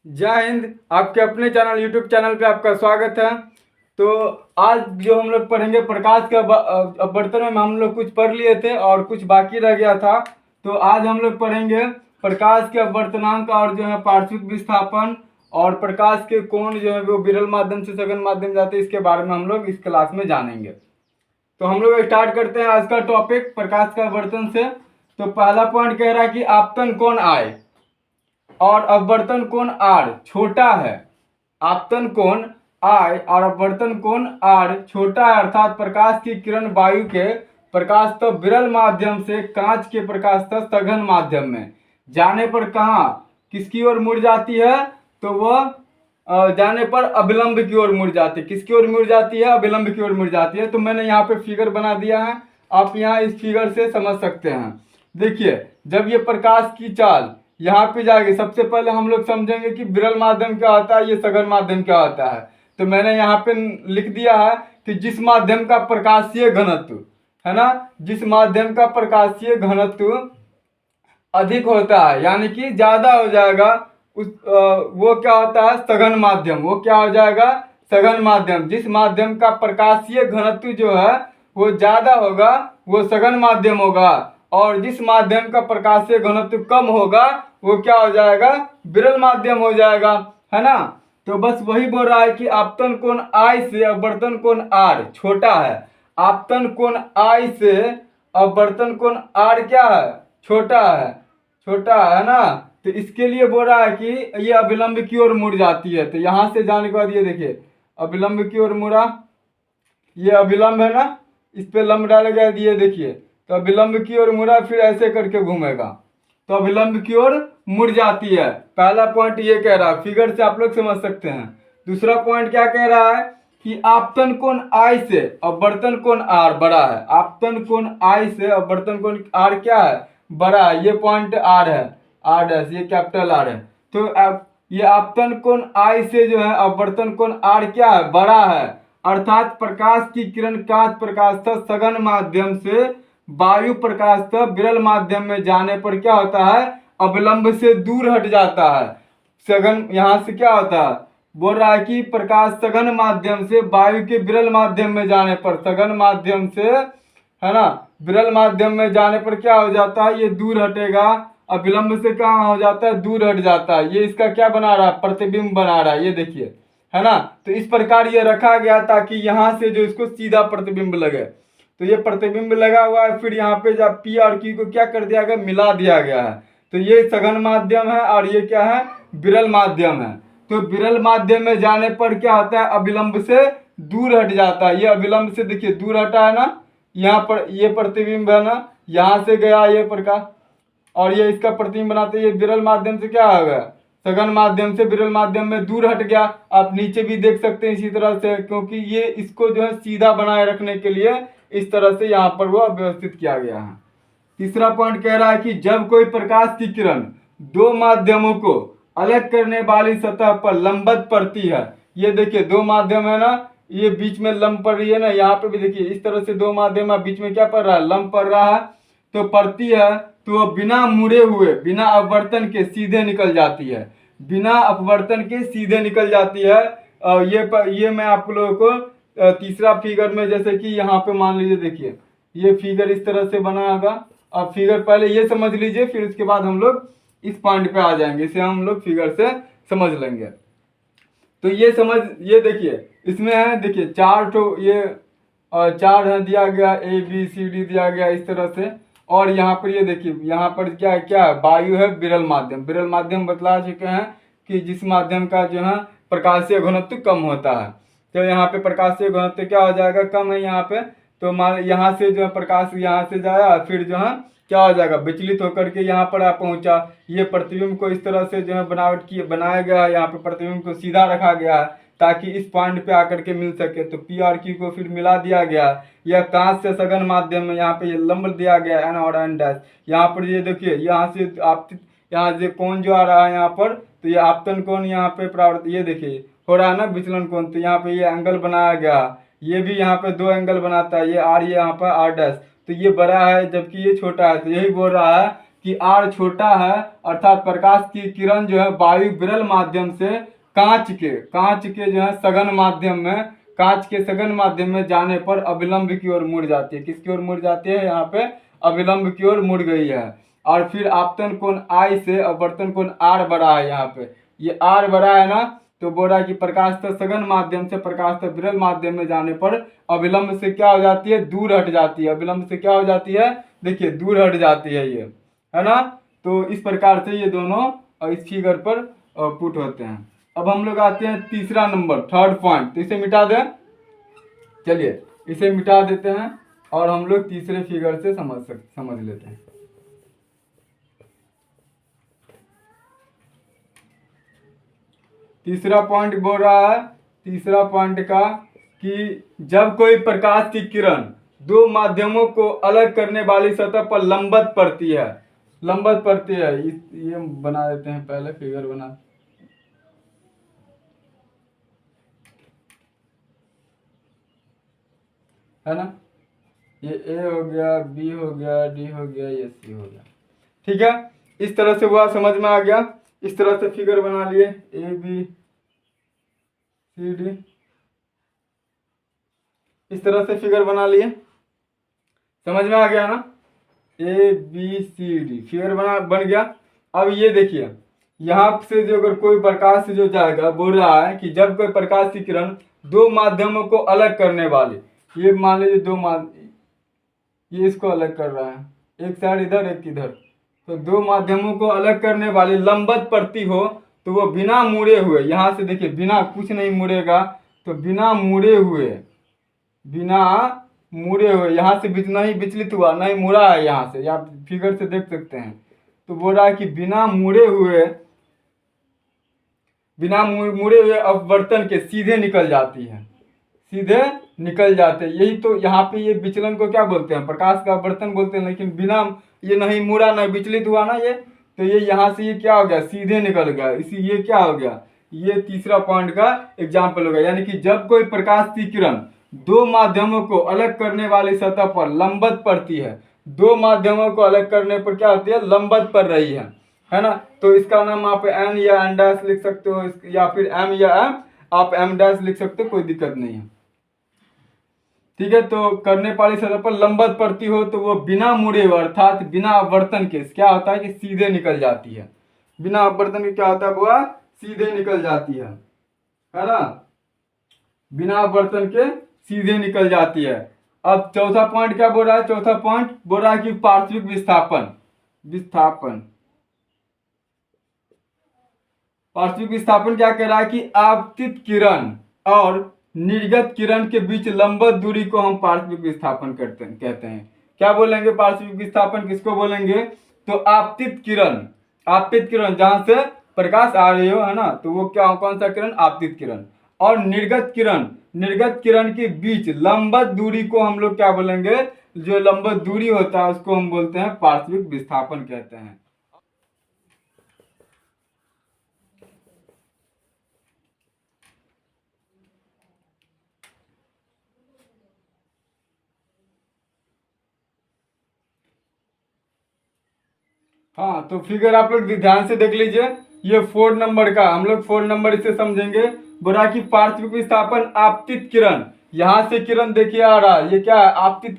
जय हिंद। आपके अपने चैनल यूट्यूब चैनल पे आपका स्वागत है। तो आज जो हम लोग पढ़ेंगे प्रकाश के अपवर्तन में हम लोग कुछ पढ़ लिए थे और कुछ बाकी रह गया था। तो आज हम लोग पढ़ेंगे प्रकाश के अपवर्तनांक और जो है पार्श्विक विस्थापन और प्रकाश के कोण जो है वो विरल माध्यम से सघन माध्यम जाते हैं, इसके बारे में हम लोग इस क्लास में जानेंगे। तो हम लोग स्टार्ट करते हैं आज का टॉपिक प्रकाश का अपवर्तन से। तो पहला पॉइंट कह रहा है कि आपतन कोण आय और अपवर्तन कोण आर छोटा है। आपतन कोण आय और अपवर्तन कोण आर छोटा है, अर्थात प्रकाश की किरण वायु के प्रकाश तक विरल माध्यम से कांच के प्रकाश तक सघन माध्यम में जाने पर कहाँ किसकी ओर मुड़ जाती है, तो वह जाने पर अभिलंब की ओर मुड़ जाती है। किसकी ओर मुड़ जाती है? अभिलंब की ओर मुड़ जाती है। तो मैंने यहाँ पे फिगर बना दिया है, आप यहाँ इस फिगर से समझ सकते हैं। देखिए, जब ये प्रकाश की चाल यहाँ पे जाएगी, सबसे पहले हम लोग समझेंगे कि विरल माध्यम क्या होता है, ये सघन माध्यम क्या होता है। तो मैंने यहाँ पे लिख दिया है कि जिस माध्यम का प्रकाशीय घनत्व है ना, जिस माध्यम का प्रकाशीय घनत्व अधिक होता है, यानी कि ज्यादा हो जाएगा, उस वो क्या होता है? सघन माध्यम। वो क्या हो जाएगा? सघन माध्यम। जिस माध्यम का प्रकाशीय घनत्व जो है वो ज्यादा होगा वो सघन माध्यम होगा, और जिस माध्यम का प्रकाशीय घनत्व कम होगा वो क्या हो जाएगा? विरल माध्यम हो जाएगा, है ना। तो बस वही बोल रहा है कि आपतन कोण आई से अपवर्तन कोण आर छोटा है। आपतन कोण आई से अपवर्तन कोण आर क्या है? छोटा है। छोटा है ना। तो इसके लिए बोल रहा है कि ये अभिलंब की ओर मुड़ जाती है। तो यहां से जाने के बाद ये देखिए अभिलंब की ओर मुड़ा, ये अभिलंब है ना, इस पे लंब डाला गया, ये देखिए। तो अभिलंब की ओर मुड़ा, फिर ऐसे करके घूमेगा तो अभिलंब की ओर मुड़ जाती है। पहला पॉइंट ये कह रहा है, फिगर से आप लोग समझ सकते हैं। दूसरा पॉइंट क्या कह रहा है कि आपतन कोण आई से अपवर्तन कोण आर बड़ा है। आपतन कोण आई से अपवर्तन कोण आर क्या है? बड़ा है। ये पॉइंट आर है, आर डैश, ये कैपिटल आर है। तो ये आपतन कोण आई से जो है अपवर्तन कोण आर क्या है? बड़ा है, अर्थात प्रकाश की किरण कांच प्रकाश तक सघन माध्यम से वायु प्रकाश तक विरल माध्यम में जाने पर क्या होता है? अभिलंब से दूर हट जाता है। सघन यहां से क्या होता है? बोल रहा है कि प्रकाश सघन माध्यम से वायु के विरल माध्यम में जाने पर, सघन माध्यम से, है ना, विरल माध्यम में जाने पर क्या हो जाता है? ये दूर हटेगा। अभिलंब से क्या हो जाता है? दूर हट जाता है। ये इसका क्या बना रहा है? प्रतिबिंब बना रहा है, ये देखिए, है ना। तो इस प्रकार ये रखा गया ताकि यहाँ से जो इसको सीधा प्रतिबिंब लगे। तो ये प्रतिबिंब लगा हुआ है, फिर यहाँ पे जब पी और क्यू को क्या कर दिया गया? मिला दिया गया है। तो ये सघन माध्यम है और ये क्या है? विरल माध्यम है। तो विरल माध्यम में जाने पर क्या होता है? अभिलंब से दूर हट जाता है। ये अभिलंब से देखिए दूर हटा है ना, यहाँ पर ये प्रतिबिंब है ना, यहाँ से गया ये प्रकाश और ये इसका प्रतिबिंब बनाते, ये विरल माध्यम से क्या हो गया? सघन माध्यम से विरल माध्यम में दूर हट गया। आप नीचे भी देख सकते हैं इसी तरह से, क्योंकि ये इसको जो है सीधा बनाए रखने के लिए इस तरह से यहाँ पर वो व्यवस्थित किया गया है। तीसरा पॉइंट कह रहा है कि जब कोई प्रकाश की किरण दो माध्यमों को अलग करने वाली सतह पर लंबवत पड़ती है, ये देखिए दो माध्यम है ना, ये बीच में लंब पड़ रही है ना, यहाँ पे भी देखिए इस तरह से दो माध्यम है, बीच में क्या पड़ रहा है? लंब पड़ रहा है। तो पड़ती है तो बिना मुड़े हुए, बिना अपवर्तन के सीधे निकल जाती है। बिना अपवर्तन के सीधे निकल जाती है। ये मैं आप लोगों को तीसरा फिगर में, जैसे कि यहाँ पे मान लीजिए, देखिए ये फिगर इस तरह से बना होगा। अब फिगर पहले ये समझ लीजिए, फिर उसके बाद हम लोग इस पॉइंट पे आ जाएंगे, इसे हम लोग फिगर से समझ लेंगे। तो ये समझ, ये देखिए इसमें है, देखिए चार तो ये चार है दिया गया, ए बी सी डी दिया गया इस तरह से। और यहाँ पर ये देखिए, यहाँ पर क्या है? क्या है? वायु है, विरल माध्यम। विरल माध्यम बतला चुके हैं कि जिस माध्यम का जो है प्रकाशीय घनत्व कम होता है। तो यहाँ पे प्रकाशीय घनत्व क्या हो जाएगा? कम है यहाँ पे। तो मान यहाँ से जो है प्रकाश यहाँ से जाया, फिर जो है क्या हो जाएगा? विचलित होकर के यहाँ पर आ पहुंचा। ये प्रतिबिंब को इस तरह से जो है बनावट की बनाया गया है, यहाँ पे प्रतिबिंब को सीधा रखा गया है ताकि इस पॉइंट पे आकर के मिल सके। तो पी और क्यू को फिर मिला दिया गया। यह कांच से सघन माध्यम में यहाँ पे ये लंब दिया गया एन और एन डैश। यहाँ पर ये देखिए, यहाँ से आप यहाँ से कोण जो आ रहा है यहाँ पर, तो ये आपतन कोण यहाँ पे प्रावर्त, ये देखिए हो रहा है ना विचलन कोण। तो यहाँ पे ये एंगल बनाया गया, ये भी यहाँ पे दो एंगल बनाता है, ये आर, ये यहाँ पर आर डैश। तो ये बड़ा है जबकि ये छोटा है। तो यही बोल रहा है कि r छोटा है, अर्थात प्रकाश की किरण जो है वायु विरल माध्यम से कांच के जो है सघन माध्यम में, कांच के सघन माध्यम में जाने पर अविलंब की ओर मुड़ जाती है। किसकी ओर मुड़ जाती है? यहाँ पे अविलंब की ओर मुड़ गई है। और फिर आपतन कोण I से अपवर्तन कोण R बड़ा है। यहाँ पे ये R बड़ा है ना, तो बोल रहा है कि प्रकाश तो सघन माध्यम से प्रकाश तो विरल माध्यम में जाने पर अविलंब से क्या हो जाती है? दूर हट जाती है। अविलंब से क्या हो जाती है? देखिए दूर हट जाती है, ये है ना। तो इस प्रकार से ये दोनों इस फिगर पर पुट होते हैं। अब हम लोग आते हैं तीसरा नंबर, थर्ड पॉइंट। तो इसे मिटा दें, चलिए इसे मिटा देते हैं और हम लोग तीसरे फिगर से समझ लेते हैं। तीसरा पॉइंट बोल रहा है, तीसरा पॉइंट का कि जब कोई प्रकाश की किरण दो माध्यमों को अलग करने वाली सतह पर लंबवत पड़ती है, ये बना देते हैं, पहले फिगर बना, है ना। ये ए हो गया, बी हो गया, डी हो गया, ये सी हो गया। ठीक है, इस तरह से हुआ, समझ में आ गया। इस तरह से फिगर बना लिए, ए बी सी डी, इस तरह से फिगर बना लिए, समझ में आ गया ना। A B C D figure बन गया। अब ये देखिए, यहाँ से जो अगर कोई प्रकाश से जो जाएगा, बोल रहा है कि जब कोई प्रकाश की किरण दो माध्यमों को अलग करने वाले, ये मान लीजिए ये इसको अलग कर रहा है, एक साइड इधर एक इधर, तो दो माध्यमों को अलग करने वाली लंबवत पड़ती हो तो वो बिना मुड़े हुए, यहाँ से देखिए बिना कुछ नहीं मुड़ेगा, तो बिना मुड़े हुए यहाँ से नहीं विचलित हुआ, नहीं मुड़ा है, यहाँ से आप फिगर से देख सकते हैं। तो बोल रहा है कि बिना मुड़े हुए अपवर्तन के सीधे निकल जाती है, सीधे निकल जाते हैं। यही तो यहाँ पे ये विचलन को क्या बोलते हैं? प्रकाश का अपवर्तन बोलते हैं। लेकिन बिना ये नहीं मुड़ा नहीं विचलित हुआ ना, ये तो ये यहाँ से ये क्या हो गया? सीधे निकल गया। ये क्या हो गया? ये तीसरा पॉइंट का एग्जाम्पल होगा। यानी कि जब कोई प्रकाश की किरण दो माध्यमों को अलग करने वाली सतह पर लंबवत पड़ती है, दो माध्यमों को अलग करने पर क्या होती है? लंबवत पड़ रही है ना। तो इसका नाम आप एन या एन डैश लिख सकते हो, या फिर एम या एम, आप एम डैश लिख सकते हो, कोई दिक्कत नहीं है। ठीक है, तो करने वाली सतह पर लंबवत पड़ती हो तो वो बिना मुड़े हुए, अर्थात बिना अपवर्तन के क्या होता है कि सीधे निकल जाती है। बिना अपवर्तन के क्या होता है? वो सीधे निकल जाती है ना। बिना अपवर्तन के सीधे निकल जाती है। अब चौथा पॉइंट क्या बोल रहा है? चौथा पॉइंट बोल रहा है कि पार्श्विक विस्थापन क्या कह रहा है कि आपतित किरण और निर्गत किरण के बीच लंबवत दूरी को हम पार्श्विक विस्थापन कहते हैं। क्या बोलेंगे? पार्श्विक विस्थापन किसको बोलेंगे? तो आपतित किरण जहां से प्रकाश आ रही हो, है ना, तो वो क्या, कौन सा किरण? आपतित किरण। और निर्गत किरण के बीच लंबवत दूरी को हम लोग क्या बोलेंगे? जो लंबवत दूरी होता है उसको हम बोलते हैं पार्श्विक विस्थापन कहते हैं। हाँ, तो फिगर आप लोग ध्यान से देख लीजिए। ये 4 नंबर का, हम लोग 4 नंबर इसे समझेंगे। बोला कि पार्श्विक विस्थापन आपतित किरण, यहाँ से किरण देखिए आ रहा है, ये क्या है? आपतित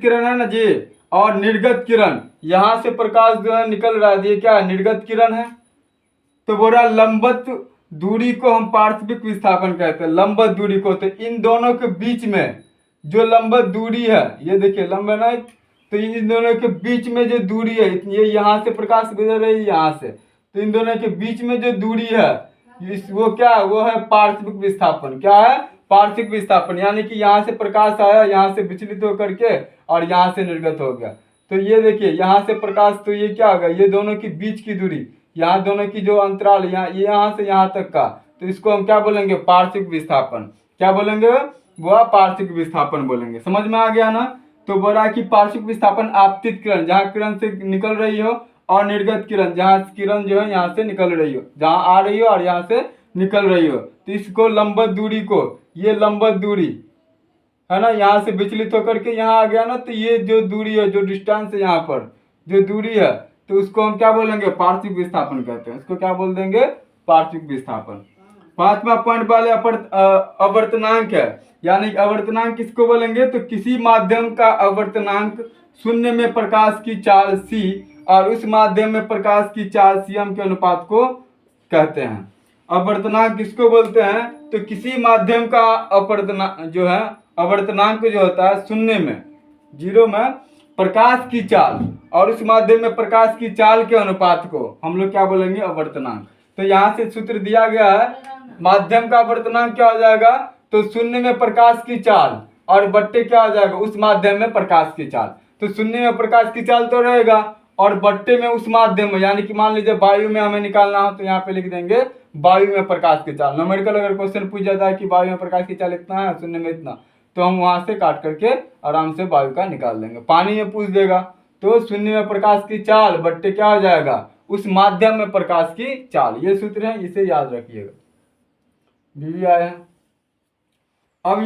किरण है ना जी। और निर्गत किरण, यहाँ से प्रकाश जो है निकल रहा है, ये क्या है? निर्गत किरण है। तो बोला लंबवत दूरी को हम पार्श्विक विस्थापन कहते हैं, लंबवत दूरी को। तो इन दोनों के बीच में जो लंबवत दूरी है, ये देखिए लंबा ना, तो इन दोनों के बीच में जो दूरी है, ये यहाँ से प्रकाश गुजर रही है यहाँ से, तो इन दोनों के बीच में जो दूरी है वो क्या है? वो है पार्श्विक विस्थापन। क्या है? पार्श्विक विस्थापन। यानी कि यहाँ से प्रकाश आया, यहाँ से विचलित होकर के और यहाँ से निर्गत हो गया। तो ये देखिए यहाँ से प्रकाश, तो ये क्या होगा? ये दोनों के बीच की दूरी, यहाँ दोनों की जो अंतराल यहाँ से यहाँ तक का, तो इसको हम क्या बोलेंगे? पार्श्विक विस्थापन। क्या बोलेंगे? वो पार्श्विक विस्थापन बोलेंगे। समझ में आ गया ना। तो बोला कि पार्श्विक विस्थापन आपतित किरण, जहाँ किरण से निकल रही हो, और निर्गत किरण, जहाँ किरण जो है यहाँ से निकल रही हो, जहाँ आ रही हो और यहाँ से निकल रही हो, तो इसको लंबवत दूरी को, ये लंबवत दूरी है ना, यहाँ से विचलित होकर के यहाँ आ गया ना, तो ये जो दूरी है, जो डिस्टेंस है यहाँ पर, जो दूरी है तो उसको हम क्या बोलेंगे, पार्श्विक विस्थापन कहते हैं। उसको क्या बोल देंगे, पार्श्विक विस्थापन। पांचवा पॉइंट वाले अवर्तनांक है, यानी अवर्तनांक किसको बोलेंगे, तो किसी माध्यम का अवर्तनांक शून्य में प्रकाश की चाल c और उस माध्यम में प्रकाश की चाल cm के अनुपात को कहते हैं। अवर्तनांक किसको बोलते हैं, तो किसी माध्यम का अवर्तनांक जो है, अवर्तनांक जो होता है शून्य में, जीरो में प्रकाश की चाल और उस माध्यम में प्रकाश की चाल के अनुपात को हम लोग क्या बोलेंगे, अवर्तनांक। तो यहाँ से सूत्र दिया गया है, माध्यम का अवर्तनांक क्या हो जाएगा, तो शून्य में प्रकाश की चाल और बट्टे क्या हो जाएगा, उस माध्यम में प्रकाश की चाल। तो शून्य में प्रकाश की चाल तो रहेगा और बट्टे में उस माध्यम में, यानी कि मान लीजिए वायु में हमें निकालना हो तो यहाँ पे लिख देंगे वायु में प्रकाश की चाल। न्यूमेरिकल अगर क्वेश्चन पूछ जाता है कि वायु में प्रकाश की चाल इतना है, शून्य में इतना, तो हम वहां से काट करके आराम से वायु का निकाल देंगे। पानी में पूछ देगा तो शून्य में प्रकाश की चाल बट्टे क्या हो जाएगा, उस माध्यम में प्रकाश की चाल। ये सूत्र है, इसे याद रखिएगा। भी आया है। अब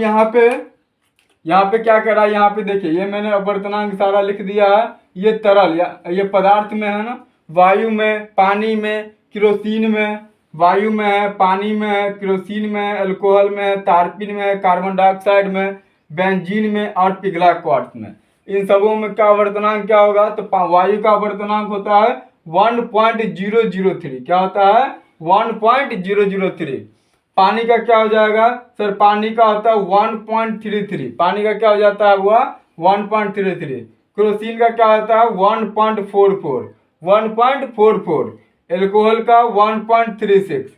यहाँ पे क्या कर रहा है, यहाँ पे देखिए ये मैंने अवर्तनांक सारा लिख दिया है। ये तरल या ये पदार्थ में है ना, वायु में, पानी में, केरोसिन में, वायु में है, पानी में है, केरोसिन में है, अल्कोहल में है, तारपीन में है, कार्बन डाइऑक्साइड में, बेंजीन में और पिघला क्वार्ट्ज में। इन सबों में क्या अवर्तनांक क्या होगा, तो वायु का अवर्तनांक होता है 1.003। क्या होता है, 1.003। पानी का क्या हो जाएगा सर, पानी का होता है 1.33। पानी का क्या हो जाता है हुआ 1.33। केरोसिन का क्या होता है 1.44। एल्कोहल का 1.36।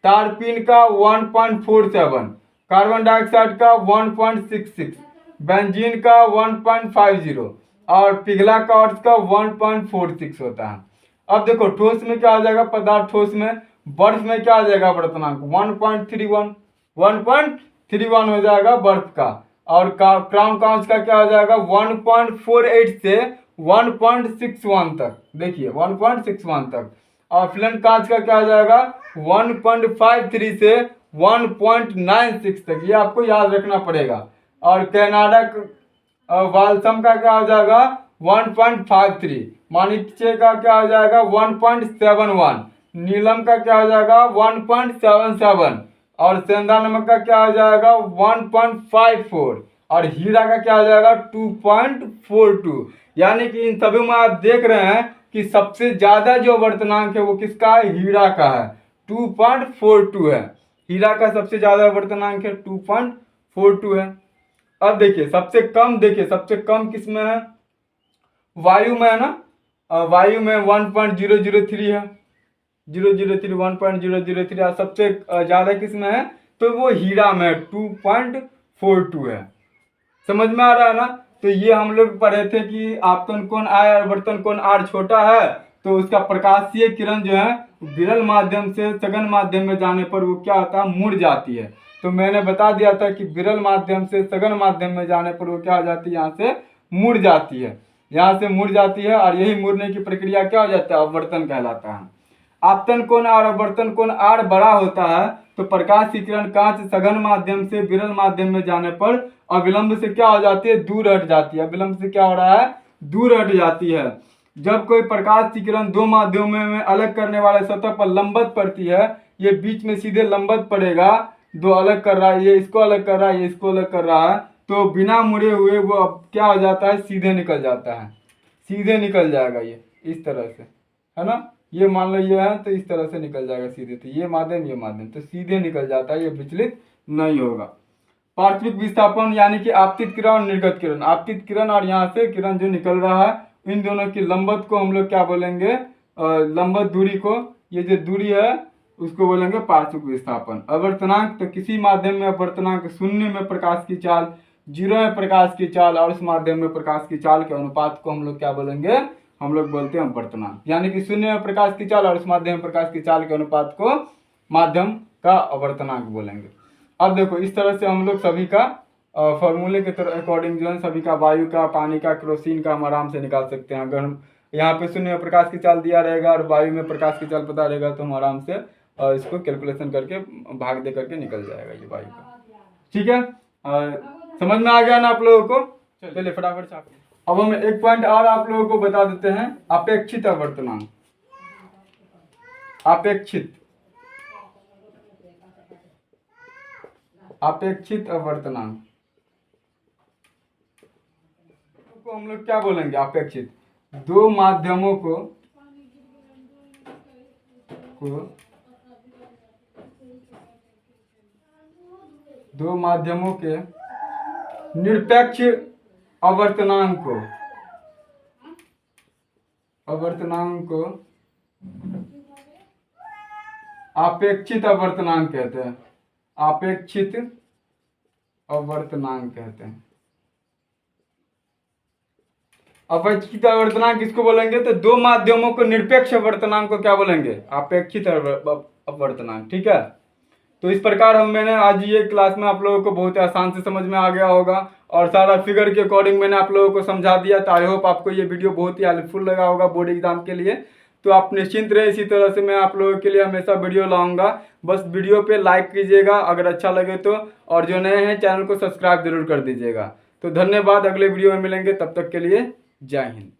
तारपीन का 1.47। कार्बन डाइऑक्साइड का 1.66। बेंजीन का 1.50 और पिघला क्वार्ट्ज का 1.46 होता है। अब देखो ठोस में क्या हो जाएगा, पदार्थ ठोस में, बर्फ में क्या आ जाएगा अवर्तनांक 1.31 हो जाएगा बर्फ का। और क्राउन कांच का क्या हो जाएगा 1.48 से 1.61 तक, देखिए 1.61 तक। और फिलन कांच का क्या हो जाएगा 1.53 से 1.96 तक, ये आपको याद रखना पड़ेगा। और कनाडा वाल्सम का क्या हो जाएगा 1.53। माणिक्य का क्या हो जाएगा 1.71। नीलम का क्या हो जाएगा 1.77 और सेंधा नमक का क्या हो जाएगा 1.54 और हीरा का क्या हो जाएगा 2.42। यानी कि इन सभी में आप देख रहे हैं कि सबसे ज्यादा जो अवर्तनांक है वो किसका है, हीरा का है, 2.42 है। हीरा का सबसे ज्यादा अवर्तनांक है 2.42 है। अब देखिए सबसे कम किसमें है, वायु में है ना, वायु में 1.003 है, 1.003 और सबसे ज्यादा किसमें है, तो वो हीरा में 2.42 है। समझ में आ रहा है ना। तो ये हम लोग पढ़े थे कि आपतन कोण I और वर्तन कोण R छोटा है तो उसका प्रकाशीय किरण जो है विरल माध्यम से सघन माध्यम में जाने पर वो क्या होता है, मुड़ जाती है। तो मैंने बता दिया था कि विरल माध्यम से सघन माध्यम में जाने पर वो क्या हो जाती है, यहाँ से मुड़ जाती है, यहाँ से मुड़ जाती है। और यही मुड़ने की प्रक्रिया क्या हो जाता है, अवर्तन कहलाता है। आपतन कोण और अवर्तन कोण R बड़ा होता है तो प्रकाश की किरण कांच सघन माध्यम से विरल माध्यम में जाने पर अविलंब से क्या हो जाती है, दूर हट जाती है। अविलंब से क्या हो रहा है, दूर हट जाती है। जब कोई प्रकाश की किरण दो माध्यमों में अलग करने वाले सतह पर लंबवत पड़ती है, ये बीच में सीधे लंबवत पड़ेगा, दो अलग कर रहा है, ये इसको अलग कर रहा है, ये इसको अलग कर रहा है, तो बिना मुड़े हुए वो अब क्या हो जाता है, सीधे निकल जाता है, सीधे निकल जाएगा ये इस तरह से, है ना। ये मान लो ये है तो इस तरह से निकल जाएगा सीधे, तो ये माध्यम तो सीधे निकल जाता है, ये विचलित नहीं होगा। पार्श्विक विस्थापन यानी कि आपतित किरण और निर्गत किरण, आपतित किरण और यहाँ से किरण जो निकल रहा है, इन दोनों की लंबवत को हम लोग क्या बोलेंगे, लंबवत दूरी को, ये जो दूरी है उसको बोलेंगे पार्श्विक विस्थापन। अवर्तनांक तो किसी माध्यम में अवर्तनांक शून्य में प्रकाश की चाल, 0 में प्रकाश की चाल और उस माध्यम में प्रकाश की चाल के अनुपात को हम लोग क्या बोलेंगे, हम लोग बोलते हैं अवर्तनांक। यानी कि शून्य में प्रकाश की चाल और उस माध्यम में प्रकाश की चाल के अनुपात को माध्यम का अवर्तनांक बोलेंगे। अब देखो इस तरह से हम लोग सभी का फॉर्मूले के अकॉर्डिंग जो है सभी का, वायु का, पानी का, केरोसिन का हम आराम से निकाल सकते हैं। अगर हम यहाँ पे शून्य में प्रकाश की चाल दिया रहेगा और वायु में प्रकाश की चाल पता रहेगा तो हम आराम से इसको कैलकुलेशन करके भाग दे करके निकल जाएगा ये वायु का। ठीक है, समझ में आ गया ना आप लोगों को। चलिए फटाफट से अब हम एक पॉइंट और आप लोगों को बता देते हैं, अपेक्षित अवर्तनांक। अपेक्षित अवर्तनांक को हम लोग क्या बोलेंगे? अपेक्षित। दो माध्यमों को के निरपेक्ष अवर्तनांक को अपेक्षित अवर्तनांक कहते हैं। अपेक्षित अवर्तनांक कहते हैं। अपेक्षित अवर्तनांक किसको बोलेंगे? तो दो माध्यमों को निरपेक्ष अवर्तनांक को क्या बोलेंगे? अपेक्षित अवर्तनांक। ठीक है, तो इस प्रकार मैंने आज ये क्लास में आप लोगों को बहुत आसान से समझ में आ गया होगा और सारा फिगर के अकॉर्डिंग मैंने आप लोगों को समझा दिया। तो आई होप आपको ये वीडियो बहुत ही हेल्पफुल लगा होगा बोर्ड एग्जाम के लिए। तो आप निश्चिंत रहे, इसी तरह से मैं आप लोगों के लिए हमेशा वीडियो लाऊंगा। बस वीडियो पे लाइक कीजिएगा अगर अच्छा लगे तो, और जो नए हैं चैनल को सब्सक्राइब जरूर कर दीजिएगा। तो धन्यवाद, अगले वीडियो में मिलेंगे, तब तक के लिए जय हिंद।